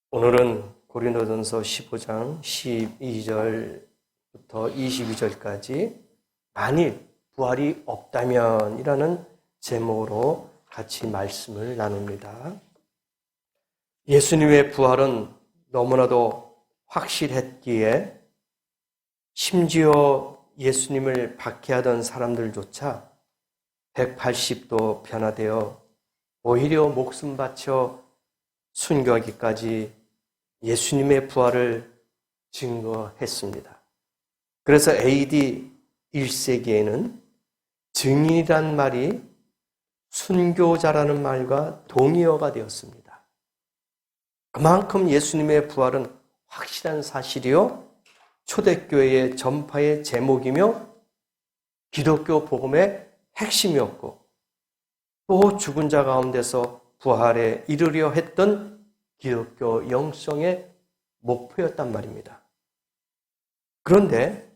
오늘은 고린도전서 15장 12절부터 22절까지 만일 부활이 없다면 이라는 제목으로 같이 말씀을 나눕니다. 예수님의 부활은 너무나도 확실했기에 심지어 예수님을 박해하던 사람들조차 180도 변화되어 오히려 목숨 바쳐 순교하기까지 예수님의 부활을 증거했습니다. 그래서 AD 1세기에는 증인이란 말이 순교자라는 말과 동의어가 되었습니다. 그만큼 예수님의 부활은 확실한 사실이요, 초대교회의 전파의 제목이며 기독교 복음의 핵심이었고, 또 죽은 자 가운데서 부활에 이르려 했던 기독교 영성의 목표였단 말입니다. 그런데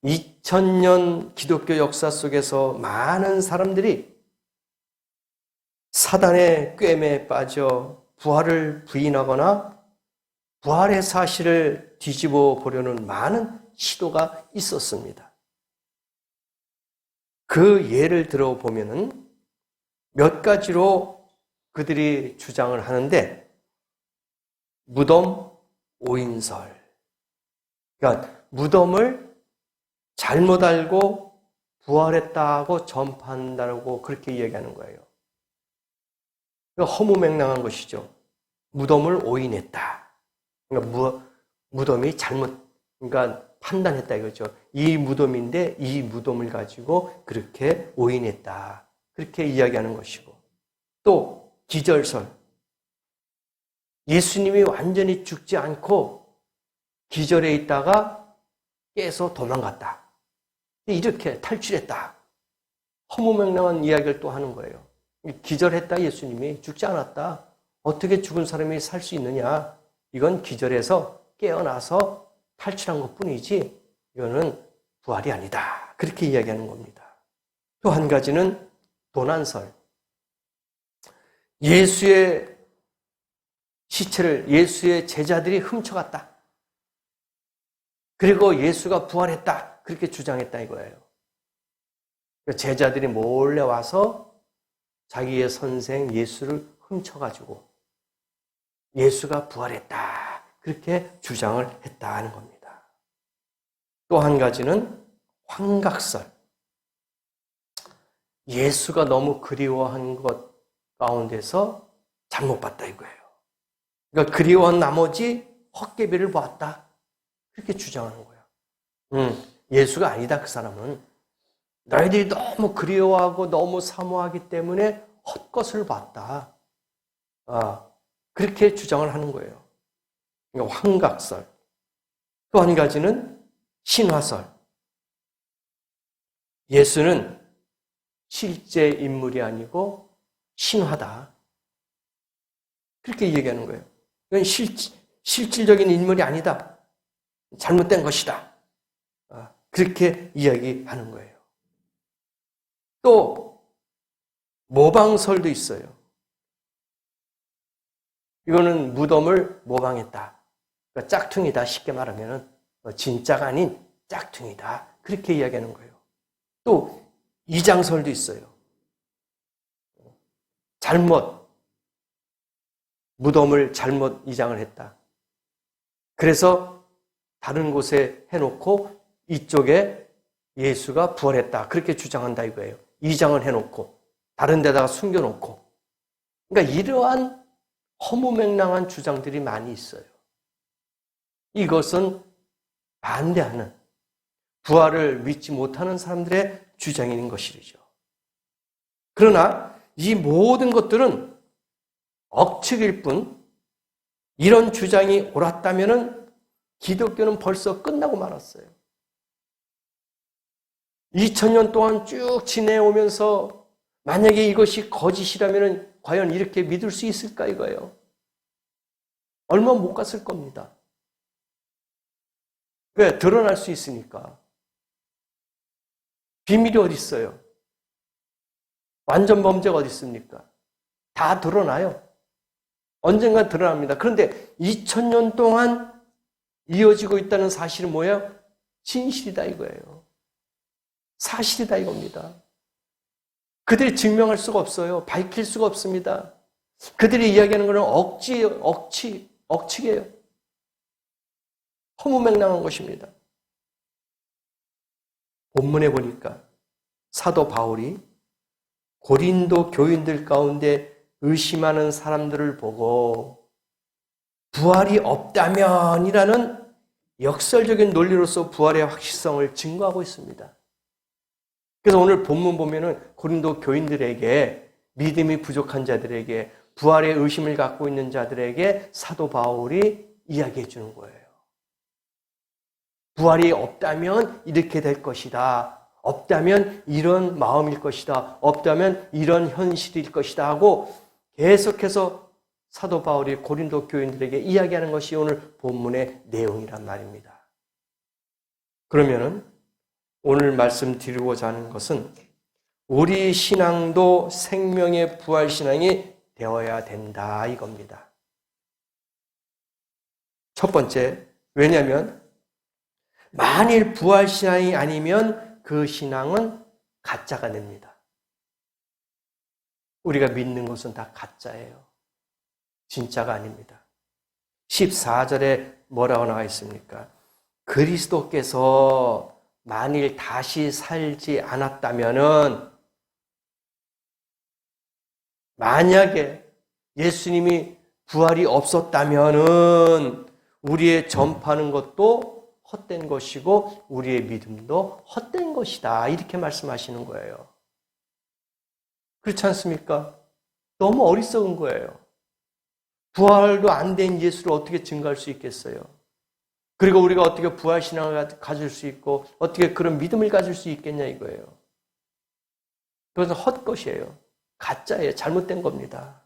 2000년 기독교 역사 속에서 많은 사람들이 사단의 꿰매에 빠져 부활을 부인하거나 부활의 사실을 뒤집어 보려는 많은 시도가 있었습니다. 그 예를 들어보면은 몇 가지로 그들이 주장을 하는데, 무덤 오인설. 그러니까 무덤을 잘못 알고 부활했다고 전파한다고 그렇게 이야기하는 거예요. 허무맹랑한 것이죠. 무덤을 오인했다. 그러니까 무덤이 잘못, 그러니까 판단했다 이거죠. 이 무덤인데 이 무덤을 가지고 그렇게 오인했다. 그렇게 이야기하는 것이고, 또 기절설. 예수님이 완전히 죽지 않고 기절해 있다가 깨서 도망갔다. 이렇게 탈출했다. 허무맹랑한 이야기를 또 하는 거예요. 기절했다, 예수님이 죽지 않았다. 어떻게 죽은 사람이 살 수 있느냐. 이건 기절해서 깨어나서 탈출한 것뿐이지 이거는 부활이 아니다. 그렇게 이야기하는 겁니다. 또 한 가지는 도난설. 예수의 시체를 예수의 제자들이 훔쳐갔다. 그리고 예수가 부활했다. 그렇게 주장했다 이거예요. 제자들이 몰래 와서 자기의 선생 예수를 훔쳐가지고 예수가 부활했다. 그렇게 주장을 했다는 겁니다. 또 한 가지는 환각설. 예수가 너무 그리워한 것 가운데서 잘못 봤다 이거예요. 그러니까 그리워한 나머지 헛개비를 보았다. 그렇게 주장하는 거예요. 예수가 아니다, 그 사람은. 너희들이 너무 그리워하고 너무 사모하기 때문에 헛것을 봤다. 그렇게 주장을 하는 거예요. 그러니까 환각설. 또 한 가지는 신화설. 예수는 실제 인물이 아니고 신화다. 그렇게 얘기하는 거예요. 이건 실질적인 인물이 아니다. 잘못된 것이다. 그렇게 이야기하는 거예요. 또 모방설도 있어요. 이거는 무덤을 모방했다. 그러니까 짝퉁이다. 쉽게 말하면 진짜가 아닌 짝퉁이다. 그렇게 이야기하는 거예요. 또 이장설도 있어요. 무덤을 잘못 이장을 했다. 그래서 다른 곳에 해놓고 이쪽에 예수가 부활했다. 그렇게 주장한다 이거예요. 이장을 해놓고 다른 데다가 숨겨놓고. 그러니까 이러한 허무맹랑한 주장들이 많이 있어요. 이것은 반대하는, 부활을 믿지 못하는 사람들의 주장인 것이죠. 그러나 이 모든 것들은 억측일 뿐, 이런 주장이 옳았다면 기독교는 벌써 끝나고 말았어요. 2000년 동안 쭉 지내오면서 만약에 이것이 거짓이라면 과연 이렇게 믿을 수 있을까 이거예요. 얼마 못 갔을 겁니다. 왜? 드러날 수 있으니까. 비밀이 어디 있어요? 완전 범죄가 어디 있습니까? 다 드러나요. 언젠가 드러납니다. 그런데 2000년 동안 이어지고 있다는 사실은 뭐예요? 진실이다 이거예요. 사실이다 이겁니다. 그들이 증명할 수가 없어요. 밝힐 수가 없습니다. 그들이 이야기하는 것은 억측이에요. 허무맹랑한 것입니다. 본문에 보니까 사도 바울이 고린도 교인들 가운데 의심하는 사람들을 보고 부활이 없다면이라는 역설적인 논리로서 부활의 확실성을 증거하고 있습니다. 그래서 오늘 본문 보면은 고린도 교인들에게, 믿음이 부족한 자들에게, 부활의 의심을 갖고 있는 자들에게 사도 바울이 이야기해 주는 거예요. 부활이 없다면 이렇게 될 것이다. 없다면 이런 마음일 것이다. 없다면 이런 현실일 것이다 하고 계속해서 사도 바울이 고린도 교인들에게 이야기하는 것이 오늘 본문의 내용이란 말입니다. 그러면은 오늘 말씀드리고자 하는 것은 우리 신앙도 생명의 부활 신앙이 되어야 된다 이겁니다. 첫 번째, 왜냐하면 만일 부활 신앙이 아니면 그 신앙은 가짜가 됩니다. 우리가 믿는 것은 다 가짜예요. 진짜가 아닙니다. 14절에 뭐라고 나와 있습니까? 그리스도께서 만일 다시 살지 않았다면은, 만약에 예수님이 부활이 없었다면은 우리의 전파하는 것도 헛된 것이고 우리의 믿음도 헛된 것이다. 이렇게 말씀하시는 거예요. 그렇지 않습니까? 너무 어리석은 거예요. 부활도 안 된 예수를 어떻게 증거할 수 있겠어요? 그리고 우리가 어떻게 부활신앙을 가질 수 있고 어떻게 그런 믿음을 가질 수 있겠냐 이거예요. 그것은 헛것이에요. 가짜예요. 잘못된 겁니다.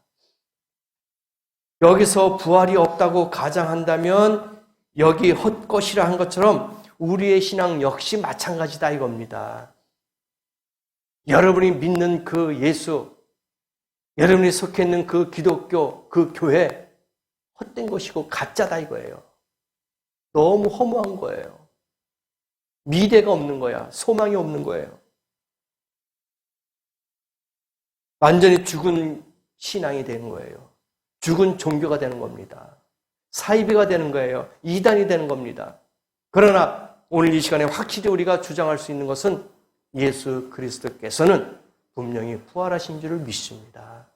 여기서 부활이 없다고 가정한다면 여기 헛것이라 한 것처럼 우리의 신앙 역시 마찬가지다 이겁니다. 여러분이 믿는 그 예수, 여러분이 속해 있는 그 기독교, 그 교회 헛된 것이고 가짜다 이거예요. 너무 허무한 거예요. 미래가 없는 거야. 소망이 없는 거예요. 완전히 죽은 신앙이 되는 거예요. 죽은 종교가 되는 겁니다. 사이비가 되는 거예요. 이단이 되는 겁니다. 그러나 오늘 이 시간에 확실히 우리가 주장할 수 있는 것은 예수 그리스도께서는 분명히 부활하신 줄을 믿습니다.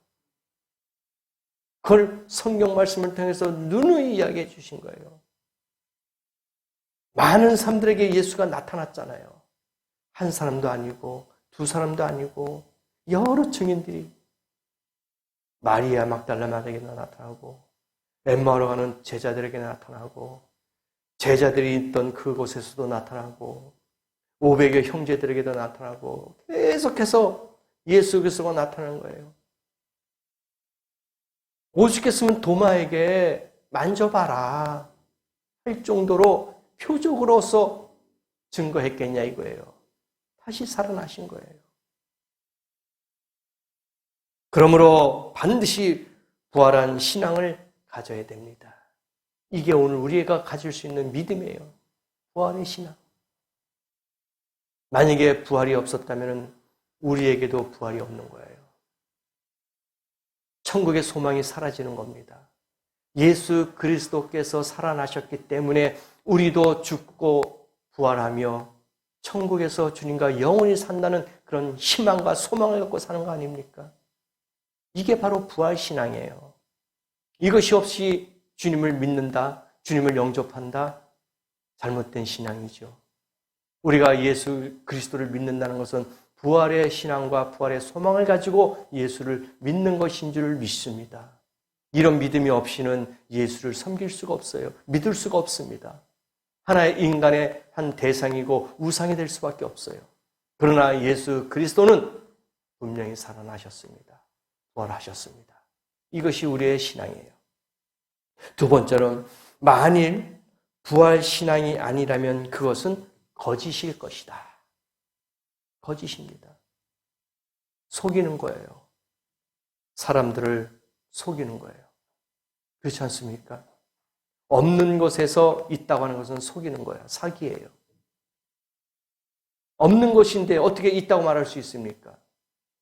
그걸 성경 말씀을 통해서 누누이 이야기해 주신 거예요. 많은 사람들에게 예수가 나타났잖아요. 한 사람도 아니고 두 사람도 아니고 여러 증인들이 마리아 막달라 마리아에게 나타나고 엠마오로 가는 제자들에게 나타나고 제자들이 있던 그곳에서도 나타나고 500여 형제들에게도 나타나고 계속해서 예수 그리스도가 나타나는 거예요. 오죽했으면 도마에게 만져봐라 할 정도로 표적으로서 증거했겠냐 이거예요. 다시 살아나신 거예요. 그러므로 반드시 부활한 신앙을 가져야 됩니다. 이게 오늘 우리가 가질 수 있는 믿음이에요. 부활의 신앙. 만약에 부활이 없었다면 우리에게도 부활이 없는 거예요. 천국의 소망이 사라지는 겁니다. 예수 그리스도께서 살아나셨기 때문에 우리도 죽고 부활하며 천국에서 주님과 영원히 산다는 그런 희망과 소망을 갖고 사는 거 아닙니까? 이게 바로 부활신앙이에요. 이것이 없이 주님을 믿는다, 주님을 영접한다, 잘못된 신앙이죠. 우리가 예수 그리스도를 믿는다는 것은 부활의 신앙과 부활의 소망을 가지고 예수를 믿는 것인 줄 믿습니다. 이런 믿음이 없이는 예수를 섬길 수가 없어요. 믿을 수가 없습니다. 하나의 인간의 한 대상이고 우상이 될 수밖에 없어요. 그러나 예수 그리스도는 분명히 살아나셨습니다. 부활하셨습니다. 이것이 우리의 신앙이에요. 두 번째로는 만일 부활 신앙이 아니라면 그것은 거짓일 것이다. 거짓입니다. 속이는 거예요. 사람들을 속이는 거예요. 그렇지 않습니까? 없는 곳에서 있다고 하는 것은 속이는 거야. 사기예요. 없는 것인데 어떻게 있다고 말할 수 있습니까?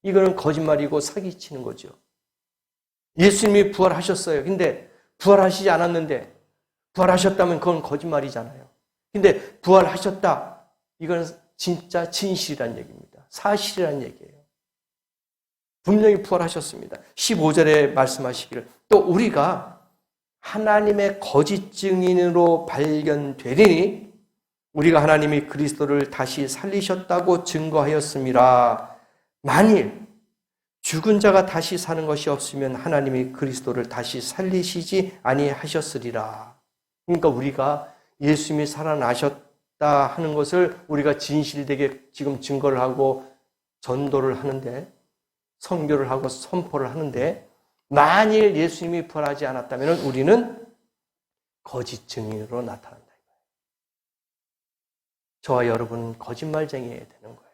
이거는 거짓말이고 사기치는 거죠. 예수님이 부활하셨어요. 근데 부활하시지 않았는데 부활하셨다면 그건 거짓말이잖아요. 근데 부활하셨다. 이건 진짜 진실이란 얘기입니다. 사실이란 얘기예요. 분명히 부활하셨습니다. 15절에 말씀하시기를 또 우리가 하나님의 거짓 증인으로 발견되리니 우리가 하나님이 그리스도를 다시 살리셨다고 증거하였음이라. 만일 죽은 자가 다시 사는 것이 없으면 하나님이 그리스도를 다시 살리시지 아니하셨으리라. 그러니까 우리가 예수님이 살아나셨다 하는 것을 우리가 진실되게 지금 증거를 하고 전도를 하는데, 선교를 하고 선포를 하는데, 만일 예수님이 부활하지 않았다면 우리는 거짓 증인으로 나타난다. 저와 여러분은 거짓말쟁이 되는 거예요.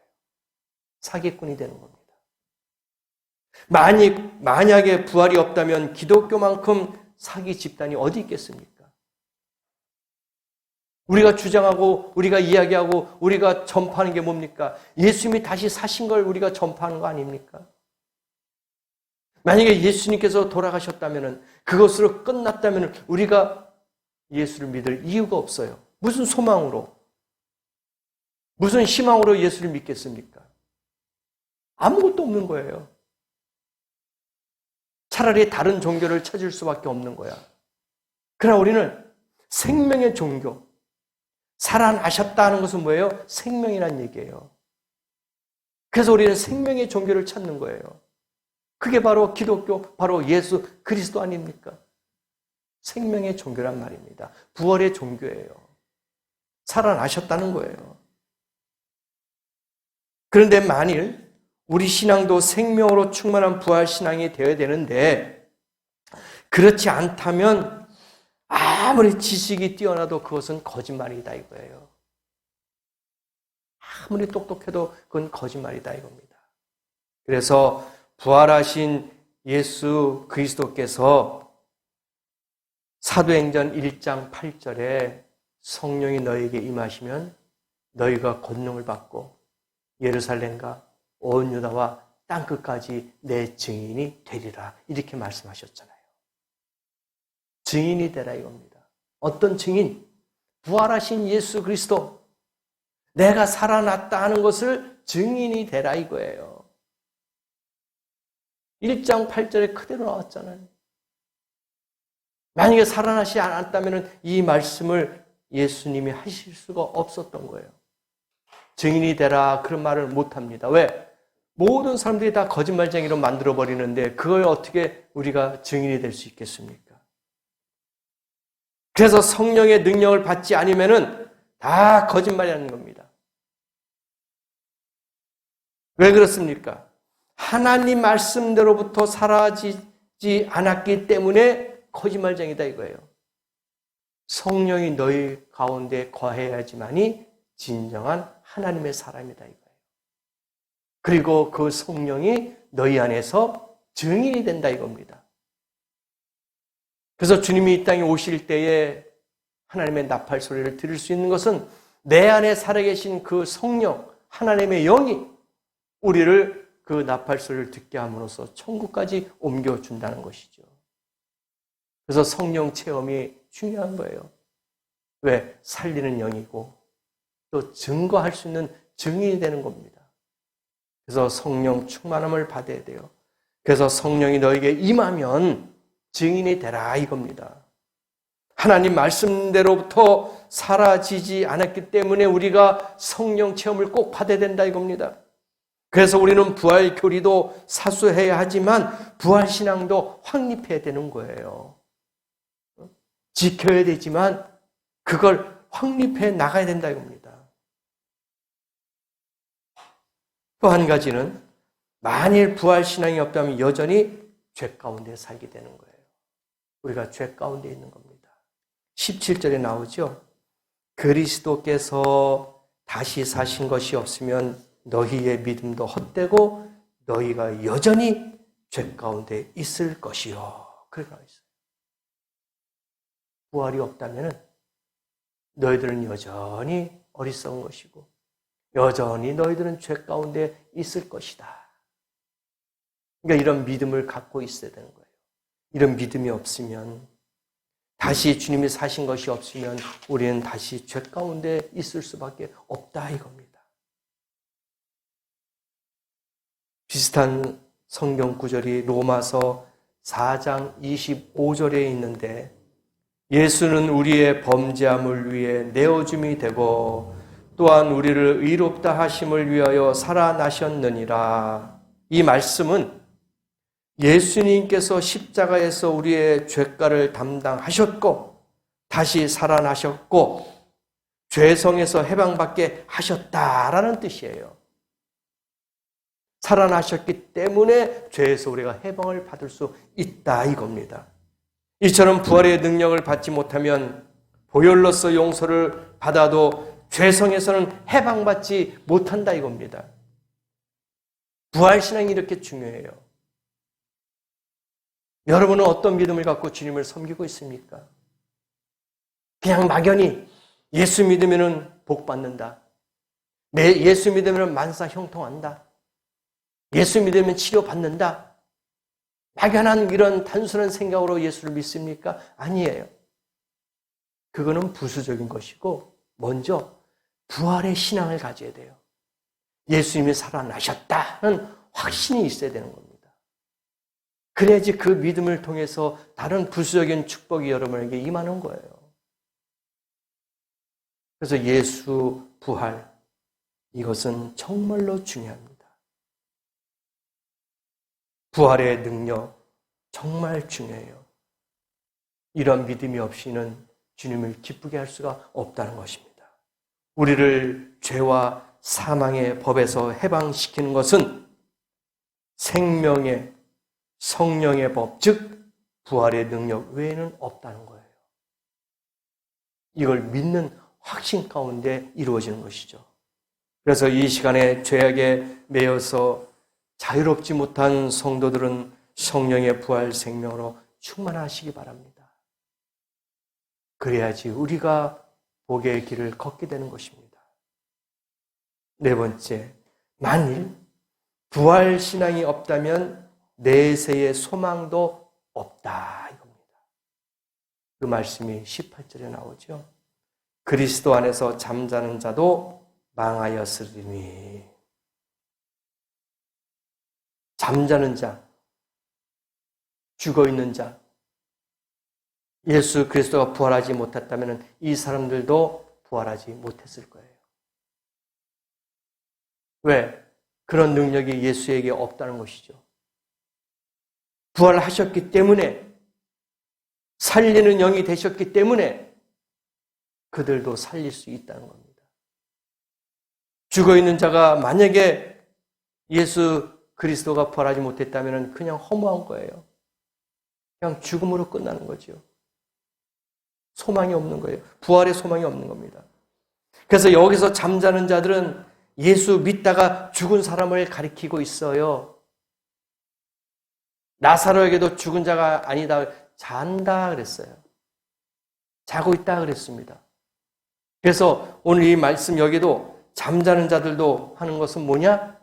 사기꾼이 되는 겁니다. 만약에 부활이 없다면 기독교만큼 사기 집단이 어디 있겠습니까? 우리가 주장하고 우리가 이야기하고 우리가 전파하는 게 뭡니까? 예수님이 다시 사신 걸 우리가 전파하는 거 아닙니까? 만약에 예수님께서 돌아가셨다면, 그것으로 끝났다면 우리가 예수를 믿을 이유가 없어요. 무슨 소망으로, 무슨 희망으로 예수를 믿겠습니까? 아무것도 없는 거예요. 차라리 다른 종교를 찾을 수밖에 없는 거야. 그러나 우리는 생명의 종교, 살아나셨다는 것은 뭐예요? 생명이란 얘기예요. 그래서 우리는 생명의 종교를 찾는 거예요. 그게 바로 기독교, 바로 예수 그리스도 아닙니까? 생명의 종교란 말입니다. 부활의 종교예요. 살아나셨다는 거예요. 그런데 만일 우리 신앙도 생명으로 충만한 부활 신앙이 되어야 되는데, 그렇지 않다면 아무리 지식이 뛰어나도 그것은 거짓말이다 이거예요. 아무리 똑똑해도 그건 거짓말이다 이겁니다. 그래서 부활하신 예수 그리스도께서 사도행전 1장 8절에 성령이 너에게 임하시면 너희가 권능을 받고 예루살렘과 온 유다와 땅끝까지 내 증인이 되리라, 이렇게 말씀하셨잖아요. 증인이 되라 이겁니다. 어떤 증인? 부활하신 예수 그리스도, 내가 살아났다 하는 것을 증인이 되라 이거예요. 1장 8절에 그대로 나왔잖아요. 만약에 살아나지 않았다면 이 말씀을 예수님이 하실 수가 없었던 거예요. 증인이 되라 그런 말을 못합니다. 왜? 모든 사람들이 다 거짓말쟁이로 만들어버리는데 그걸 어떻게 우리가 증인이 될 수 있겠습니까? 그래서 성령의 능력을 받지 않으면 다 거짓말이라는 겁니다. 왜 그렇습니까? 하나님 말씀대로부터 사라지지 않았기 때문에 거짓말쟁이다 이거예요. 성령이 너희 가운데 거해야지만이 진정한 하나님의 사람이다 이거예요. 그리고 그 성령이 너희 안에서 증인이 된다 이겁니다. 그래서 주님이 이 땅에 오실 때에 하나님의 나팔 소리를 들을 수 있는 것은 내 안에 살아계신 그 성령, 하나님의 영이 우리를 그 나팔 소리를 듣게 함으로써 천국까지 옮겨준다는 것이죠. 그래서 성령 체험이 중요한 거예요. 왜? 살리는 영이고 또 증거할 수 있는 증인이 되는 겁니다. 그래서 성령 충만함을 받아야 돼요. 그래서 성령이 너에게 임하면 증인이 되라 이겁니다. 하나님 말씀대로부터 사라지지 않았기 때문에 우리가 성령 체험을 꼭 받아야 된다 이겁니다. 그래서 우리는 부활 교리도 사수해야 하지만 부활 신앙도 확립해야 되는 거예요. 지켜야 되지만 그걸 확립해 나가야 된다 이겁니다. 또 한 가지는 만일 부활 신앙이 없다면 여전히 죄 가운데 살게 되는 거예요. 우리가 죄 가운데 있는 겁니다. 17절에 나오죠. 그리스도께서 다시 사신 것이 없으면 너희의 믿음도 헛되고 너희가 여전히 죄 가운데 있을 것이요. 그렇게 나와 있어요. 부활이 없다면 너희들은 여전히 어리석은 것이고 여전히 너희들은 죄 가운데 있을 것이다. 그러니까 이런 믿음을 갖고 있어야 되는 거예요. 이런 믿음이 없으면, 다시 주님이 사신 것이 없으면 우리는 다시 죄 가운데 있을 수밖에 없다 이겁니다. 비슷한 성경 구절이 로마서 4장 25절에 있는데, 예수는 우리의 범죄함을 위해 내어줌이 되고 또한 우리를 의롭다 하심을 위하여 살아나셨느니라. 이 말씀은 예수님께서 십자가에서 우리의 죄가를 담당하셨고 다시 살아나셨고 죄성에서 해방받게 하셨다라는 뜻이에요. 살아나셨기 때문에 죄에서 우리가 해방을 받을 수 있다 이겁니다. 이처럼 부활의 능력을 받지 못하면 보혈로서 용서를 받아도 죄성에서는 해방받지 못한다 이겁니다. 부활신앙이 이렇게 중요해요. 여러분은 어떤 믿음을 갖고 주님을 섬기고 있습니까? 그냥 막연히 예수 믿으면 복 받는다. 예수 믿으면 만사 형통한다. 예수 믿으면 치료받는다. 막연한 이런 단순한 생각으로 예수를 믿습니까? 아니에요. 그거는 부수적인 것이고 먼저 부활의 신앙을 가져야 돼요. 예수님이 살아나셨다는 확신이 있어야 되는 겁니다. 그래야지 그 믿음을 통해서 다른 부수적인 축복이 여러분에게 임하는 거예요. 그래서 예수 부활, 이것은 정말로 중요합니다. 부활의 능력 정말 중요해요. 이런 믿음이 없이는 주님을 기쁘게 할 수가 없다는 것입니다. 우리를 죄와 사망의 법에서 해방시키는 것은 생명의 성령의 법, 즉 부활의 능력 외에는 없다는 거예요. 이걸 믿는 확신 가운데 이루어지는 것이죠. 그래서 이 시간에 죄악에 매여서 자유롭지 못한 성도들은 성령의 부활 생명으로 충만하시기 바랍니다. 그래야지 우리가 복의 길을 걷게 되는 것입니다. 네 번째, 만일 부활 신앙이 없다면 내세의 소망도 없다 이겁니다. 그 말씀이 18절에 나오죠. 그리스도 안에서 잠자는 자도 망하였으리니. 잠자는 자, 죽어있는 자, 예수 그리스도가 부활하지 못했다면 이 사람들도 부활하지 못했을 거예요. 왜? 그런 능력이 예수에게 없다는 것이죠. 부활하셨기 때문에, 살리는 영이 되셨기 때문에 그들도 살릴 수 있다는 겁니다. 죽어있는 자가 만약에 예수 그리스도가 부활하지 못했다면 그냥 허무한 거예요. 그냥 죽음으로 끝나는 거죠. 소망이 없는 거예요. 부활의 소망이 없는 겁니다. 그래서 여기서 잠자는 자들은 예수 믿다가 죽은 사람을 가리키고 있어요. 나사로에게도 죽은 자가 아니다, 잔다 그랬어요. 자고 있다 그랬습니다. 그래서 오늘 이 말씀 여기도 잠자는 자들도 하는 것은 뭐냐?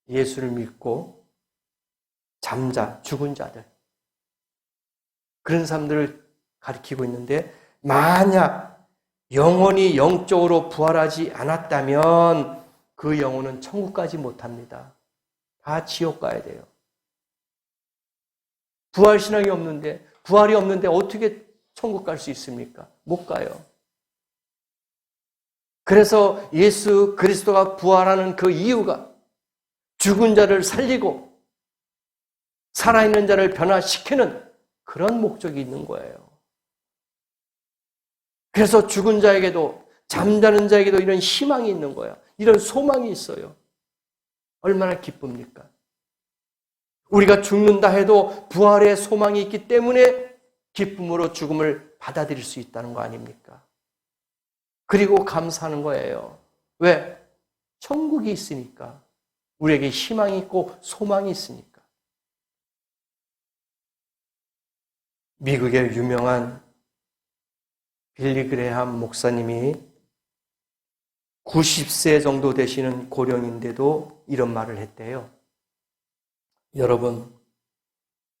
예수를 믿고 죽은 자들, 그런 사람들을 가리키고 있는데, 만약 영혼이 영적으로 부활하지 않았다면 그 영혼은 천국 가지 못합니다. 다 지옥 가야 돼요. 부활 신앙이 없는데, 부활이 없는데 어떻게 천국 갈 수 있습니까? 못 가요. 그래서 예수 그리스도가 부활하는 그 이유가 죽은 자를 살리고 살아있는 자를 변화시키는 그런 목적이 있는 거예요. 그래서 죽은 자에게도, 잠자는 자에게도 이런 희망이 있는 거예요. 이런 소망이 있어요. 얼마나 기쁩니까? 우리가 죽는다 해도 부활의 소망이 있기 때문에 기쁨으로 죽음을 받아들일 수 있다는 거 아닙니까? 그리고 감사하는 거예요. 왜? 천국이 있으니까. 우리에게 희망이 있고 소망이 있으니까. 미국의 유명한 빌리 그레함 목사님이 90세 정도 되시는 고령인데도 이런 말을 했대요. 여러분,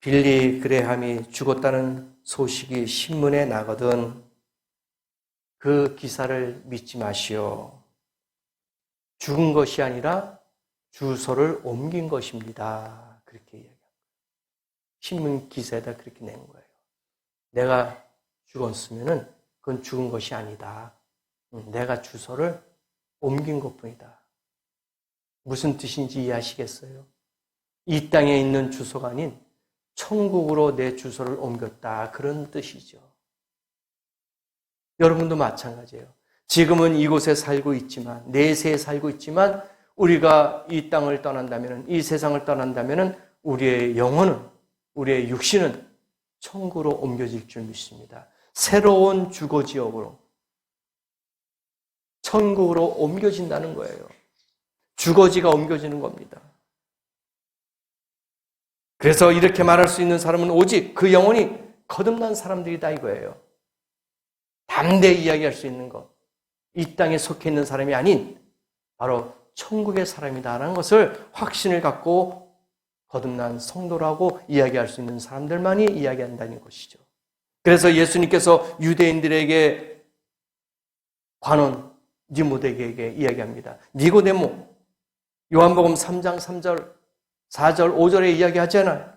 빌리 그레함이 죽었다는 소식이 신문에 나거든 그 기사를 믿지 마시오. 죽은 것이 아니라 주소를 옮긴 것입니다. 그렇게 이야기합니다. 신문 기사에다 그렇게 낸 거예요. 내가 죽었으면은 그건 죽은 것이 아니다. 내가 주소를 옮긴 것뿐이다. 무슨 뜻인지 이해하시겠어요? 이 땅에 있는 주소가 아닌 천국으로 내 주소를 옮겼다. 그런 뜻이죠. 여러분도 마찬가지예요. 지금은 이곳에 살고 있지만, 내세에 살고 있지만, 우리가 이 땅을 떠난다면, 이 세상을 떠난다면, 우리의 영혼은, 우리의 육신은 천국으로 옮겨질 줄 믿습니다. 새로운 주거지역으로, 천국으로 옮겨진다는 거예요. 주거지가 옮겨지는 겁니다. 그래서 이렇게 말할 수 있는 사람은 오직 그 영혼이 거듭난 사람들이다 이거예요. 담대히 이야기할 수 있는 것. 이 땅에 속해 있는 사람이 아닌 바로 천국의 사람이다라는 것을 확신을 갖고 거듭난 성도라고 이야기할 수 있는 사람들만이 이야기한다는 것이죠. 그래서 예수님께서 유대인들에게 관원 니고데에게 이야기합니다. 니고데모, 요한복음 3장 3절, 4절, 5절에 이야기하잖아요.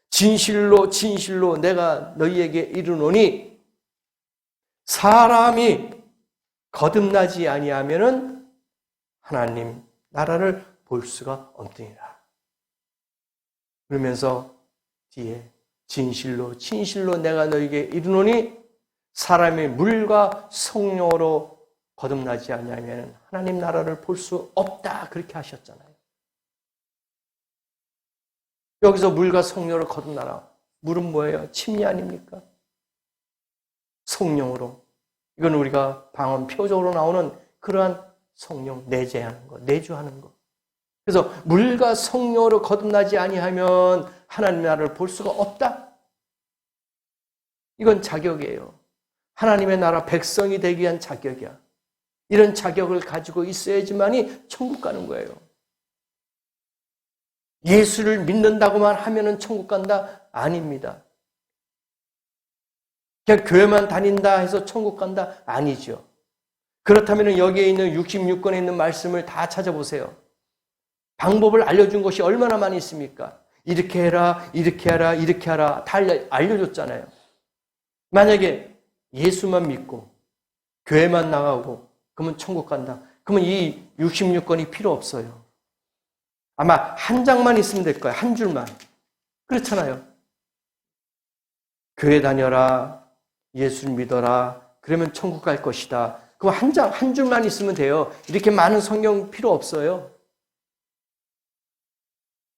진실로 진실로 내가 너희에게 이르노니 사람이 거듭나지 아니하면은 하나님 나라를 볼 수가 없느니라. 그러면서 뒤에 진실로 진실로 내가 너희에게 이르노니 사람이 물과 성령으로 거듭나지 아니하면 하나님 나라를 볼 수 없다. 그렇게 하셨잖아요. 여기서 물과 성령으로 거듭나라. 물은 뭐예요? 침례 아닙니까? 성령으로. 이건 우리가 방언 표적으로 나오는 그러한 성령 내재하는 것, 내주하는 것. 그래서 물과 성령으로 거듭나지 아니하면 하나님 나라를 볼 수가 없다. 이건 자격이에요. 하나님의 나라 백성이 되기 위한 자격이야. 이런 자격을 가지고 있어야지만이 천국 가는 거예요. 예수를 믿는다고만 하면은 천국 간다? 아닙니다. 그냥 교회만 다닌다 해서 천국 간다? 아니죠. 그렇다면 여기에 있는 66권에 있는 말씀을 다 찾아보세요. 방법을 알려준 것이 얼마나 많이 있습니까? 이렇게 해라, 이렇게 하라, 이렇게 하라 다 알려줬잖아요. 만약에 예수만 믿고 교회만 나가고 그러면 천국 간다. 그러면 이 66권이 필요 없어요. 아마 한 장만 있으면 될 거예요. 한 줄만. 그렇잖아요. 교회 다녀라, 예수를 믿어라, 그러면 천국 갈 것이다. 그럼 한 줄만 있으면 돼요. 이렇게 많은 성경 필요 없어요.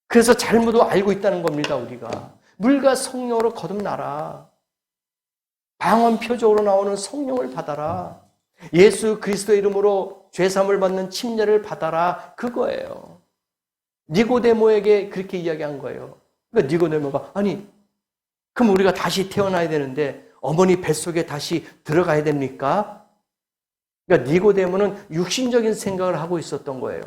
그래서 잘못 알고 있다는 겁니다, 우리가. 물과 성령으로 거듭나라. 방언 표적으로 나오는 성령을 받아라. 예수 그리스도의 이름으로 죄사함을 받는 침례를 받아라. 그거예요. 니고데모에게 그렇게 이야기한 거예요. 그러니까 니고데모가 아니 그럼 우리가 다시 태어나야 되는데 어머니 뱃속에 다시 들어가야 됩니까? 그러니까 니고데모는 육신적인 생각을 하고 있었던 거예요.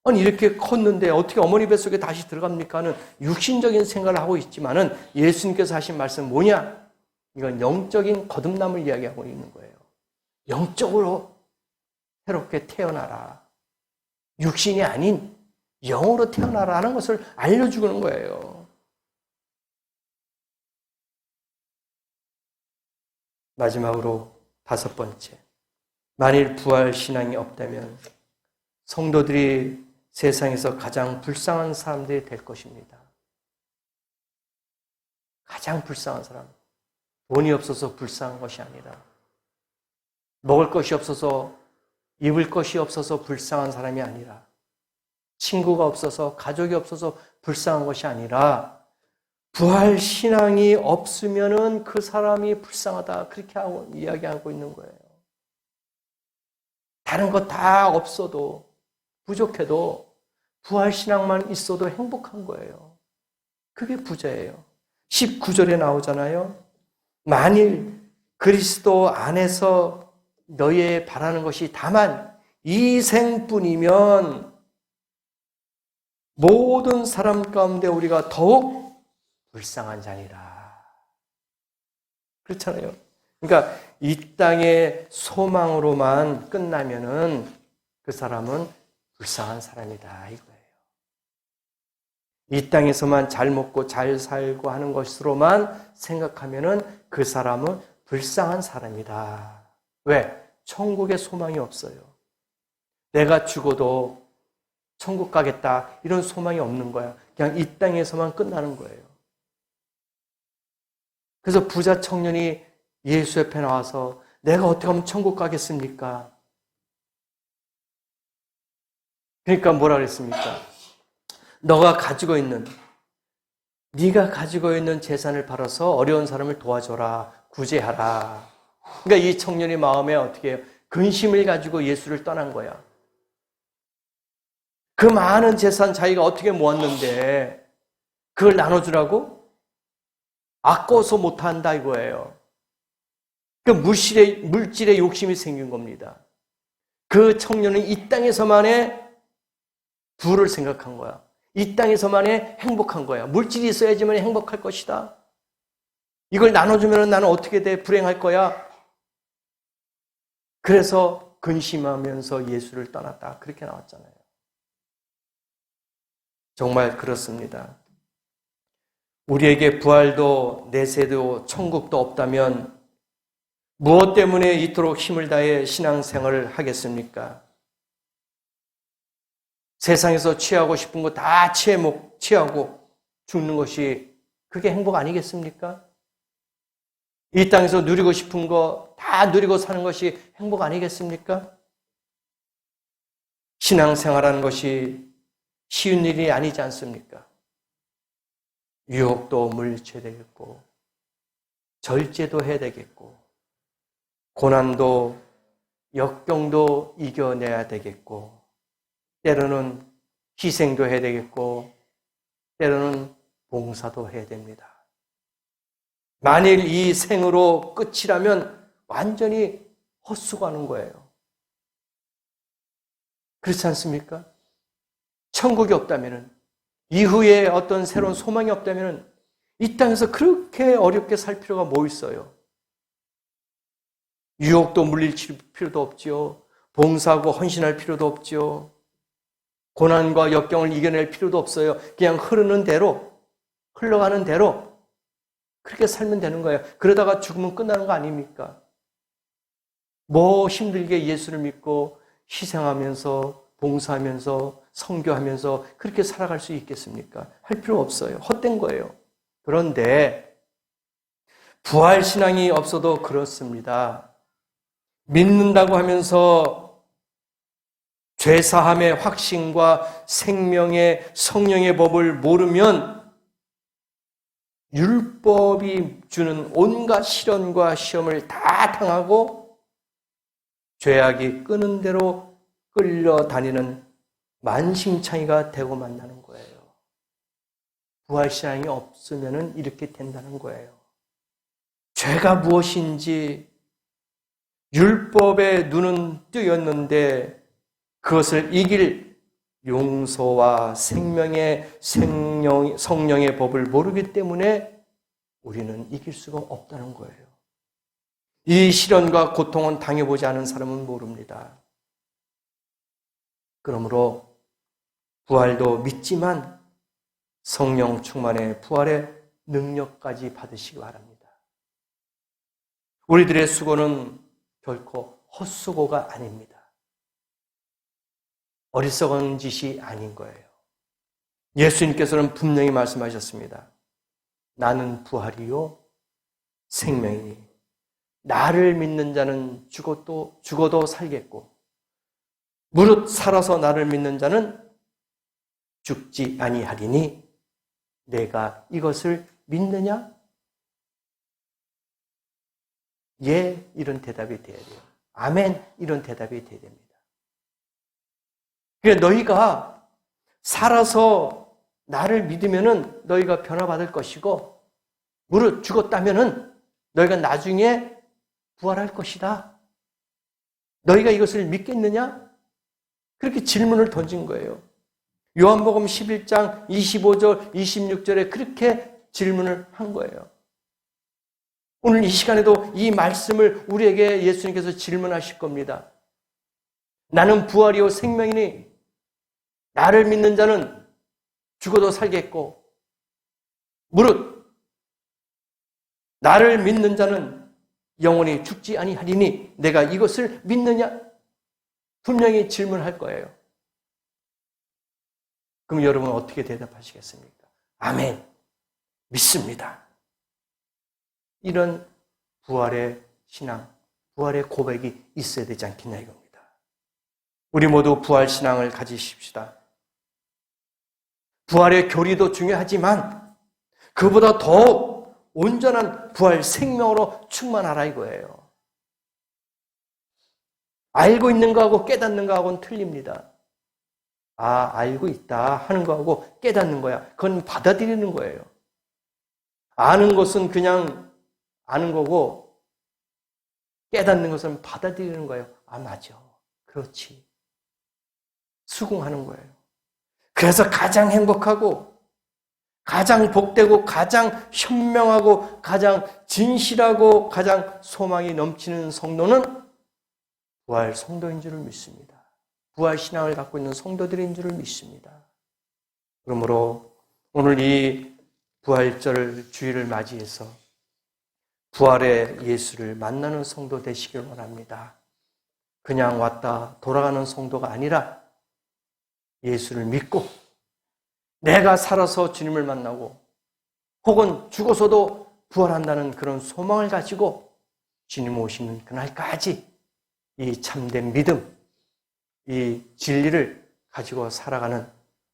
아니 이렇게 컸는데 어떻게 어머니 뱃속에 다시 들어갑니까? 하는 육신적인 생각을 하고 있지만은 예수님께서 하신 말씀은 뭐냐? 이건 영적인 거듭남을 이야기하고 있는 거예요. 영적으로 새롭게 태어나라. 육신이 아닌 영으로 태어나라는 것을 알려주는 거예요. 마지막으로 5번째. 만일 부활 신앙이 없다면 성도들이 세상에서 가장 불쌍한 사람들이 될 것입니다. 가장 불쌍한 사람. 돈이 없어서 불쌍한 것이 아니라 먹을 것이 없어서 입을 것이 없어서 불쌍한 사람이 아니라 친구가 없어서 가족이 없어서 불쌍한 것이 아니라 부활 신앙이 없으면은 그 사람이 불쌍하다 그렇게 이야기하고 있는 거예요. 다른 거 다 없어도 부족해도 부활 신앙만 있어도 행복한 거예요. 그게 부자예요. 19절에 나오잖아요. 만일 그리스도 안에서 너희의 바라는 것이 다만 이 생뿐이면 모든 사람 가운데 우리가 더욱 불쌍한 자니라. 그렇잖아요. 그러니까 이 땅의 소망으로만 끝나면은 그 사람은 불쌍한 사람이다 이거예요. 이 땅에서만 잘 먹고 잘 살고 하는 것으로만 생각하면은 그 사람은 불쌍한 사람이다. 왜? 천국에 소망이 없어요. 내가 죽어도 천국 가겠다 이런 소망이 없는 거야. 그냥 이 땅에서만 끝나는 거예요. 그래서 부자 청년이 예수 옆에 나와서 내가 어떻게 하면 천국 가겠습니까? 그러니까 뭐라 그랬습니까? 네가 가지고 있는 재산을 팔아서 어려운 사람을 도와줘라, 구제하라. 그러니까 이 청년의 마음에 어떻게 해요? 근심을 가지고 예수를 떠난 거야. 그 많은 재산 자기가 어떻게 모았는데 그걸 나눠주라고? 아까워서 못한다 이거예요. 그 물질의 욕심이 생긴 겁니다. 그 청년은 이 땅에서만의 부를 생각한 거야. 이 땅에서만의 행복한 거야. 물질이 있어야지만 행복할 것이다. 이걸 나눠주면 나는 어떻게 돼? 불행할 거야. 그래서 근심하면서 예수를 떠났다. 그렇게 나왔잖아요. 정말 그렇습니다. 우리에게 부활도 내세도 천국도 없다면 무엇 때문에 이토록 힘을 다해 신앙생활을 하겠습니까? 세상에서 취하고 싶은 거 다 취하고 죽는 것이 그게 행복 아니겠습니까? 이 땅에서 누리고 싶은 거 다 누리고 사는 것이 행복 아니겠습니까? 신앙생활하는 것이 쉬운 일이 아니지 않습니까? 유혹도 물리쳐야 되겠고 절제도 해야 되겠고 고난도 역경도 이겨내야 되겠고 때로는 희생도 해야 되겠고 때로는 봉사도 해야 됩니다. 만일 이 생으로 끝이라면 완전히 헛수고하는 거예요. 그렇지 않습니까? 천국이 없다면 이후에 어떤 새로운 소망이 없다면 이 땅에서 그렇게 어렵게 살 필요가 뭐 있어요? 유혹도 물리칠 필요도 없지요. 봉사하고 헌신할 필요도 없지요. 고난과 역경을 이겨낼 필요도 없어요. 그냥 흘러가는 대로 그렇게 살면 되는 거예요. 그러다가 죽으면 끝나는 거 아닙니까? 뭐 힘들게 예수를 믿고 희생하면서 봉사하면서 선교하면서 그렇게 살아갈 수 있겠습니까? 할 필요 없어요. 헛된 거예요. 그런데 부활신앙이 없어도 그렇습니다. 믿는다고 하면서 죄사함의 확신과 생명의 성령의 법을 모르면 율법이 주는 온갖 시련과 시험을 다 당하고 죄악이 끄는 대로 끌려다니는 만신창이가 되고 만나는 거예요. 부활신앙이 없으면 이렇게 된다는 거예요. 죄가 무엇인지 율법의 눈은 뜨였는데 그것을 이길 용서와 생명의 성령의 법을 모르기 때문에 우리는 이길 수가 없다는 거예요. 이 시련과 고통은 당해보지 않은 사람은 모릅니다. 그러므로 부활도 믿지만 성령 충만의 부활의 능력까지 받으시기 바랍니다. 우리들의 수고는 결코 헛수고가 아닙니다. 어리석은 짓이 아닌 거예요. 예수님께서는 분명히 말씀하셨습니다. 나는 부활이요 생명이니 나를 믿는 자는 죽어도 살겠고 무릇 살아서 나를 믿는 자는 죽지 아니하리니 내가 이것을 믿느냐? 예, 이런 대답이 돼야 돼요. 아멘, 이런 대답이 돼야 됩니다. 그러니까 너희가 살아서 나를 믿으면은 너희가 변화받을 것이고 무릇 죽었다면은 너희가 나중에 부활할 것이다. 너희가 이것을 믿겠느냐? 그렇게 질문을 던진 거예요. 요한복음 11장 25절, 26절에 그렇게 질문을 한 거예요. 오늘 이 시간에도 이 말씀을 우리에게 예수님께서 질문하실 겁니다. 나는 부활이요 생명이니 나를 믿는 자는 죽어도 살겠고 무릇 나를 믿는 자는 영원히 죽지 아니하리니 내가 이것을 믿느냐? 분명히 질문할 거예요. 그럼 여러분 어떻게 대답하시겠습니까? 아멘. 믿습니다. 이런 부활의 신앙, 부활의 고백이 있어야 되지 않겠냐 이겁니다. 우리 모두 부활 신앙을 가지십시다. 부활의 교리도 중요하지만 그보다 더욱 온전한 부활 생명으로 충만하라 이거예요. 알고 있는 거하고 깨닫는 거하고는 틀립니다. 알고 있다 하는 거하고 깨닫는 거야. 그건 받아들이는 거예요. 아는 것은 그냥 아는 거고 깨닫는 것은 받아들이는 거예요. 맞아. 그렇지. 수긍하는 거예요. 그래서 가장 행복하고 가장 복되고 가장 현명하고 가장 진실하고 가장 소망이 넘치는 성도는 부활 성도인 줄을 믿습니다. 부활 신앙을 갖고 있는 성도들인 줄을 믿습니다. 그러므로 오늘 이 부활절 주일을 맞이해서 부활의 예수를 만나는 성도 되시길 원합니다. 그냥 왔다 돌아가는 성도가 아니라 예수를 믿고 내가 살아서 주님을 만나고 혹은 죽어서도 부활한다는 그런 소망을 가지고 주님 오시는 그날까지 이 참된 믿음, 이 진리를 가지고 살아가는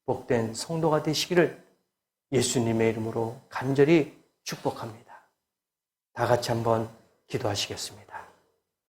복된 성도가 되시기를 예수님의 이름으로 간절히 축복합니다. 다 같이 한번 기도하시겠습니다.